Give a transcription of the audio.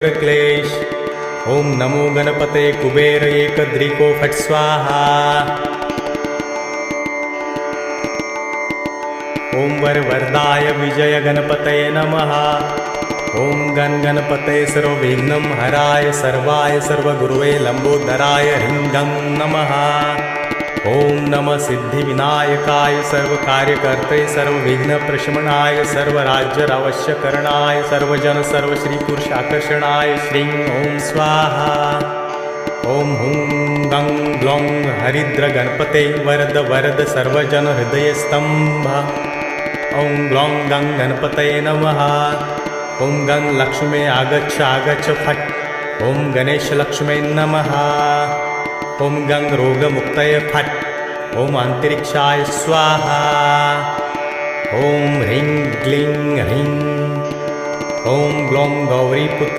क्लेश। ओम नमो गणपते कुबेर एकदृको फट् स्वाहा। ओम वरवरदाय विजय गणपतये नमः। ओम गणपतये सर्वविघ्नं हराय सर्वाय सर्वगुरुवे लंबोदराय ह्रीं गं नमः। ओम नमः सिद्धिविनायकाय सर्वकार्यकर्ते सर्वविघ्नप्रशमनाय सर्वराज्यावश्यकरणाय सर्वजन सर्वश्रीपुरुषाकर्षणाय श्रीं ओम स्वाहा। ओम हुं गं ग्लौं हरिद्र गणपते वरद वरद सर्वजन हृदयस्तंभ। ओम ग्लौं गं गणपतये नमः। ओम गं लक्ष्मे आगच्छ आगच्छ फट्। ओम गणेश लक्ष्मे नमः। ओम गं रोगमुक्तये फट्। ओम अंतरिक्षाय स्वाहा। ओम ह्रीं क्लीं ह्रीं। ओम ग्लौं गौरीपुत्र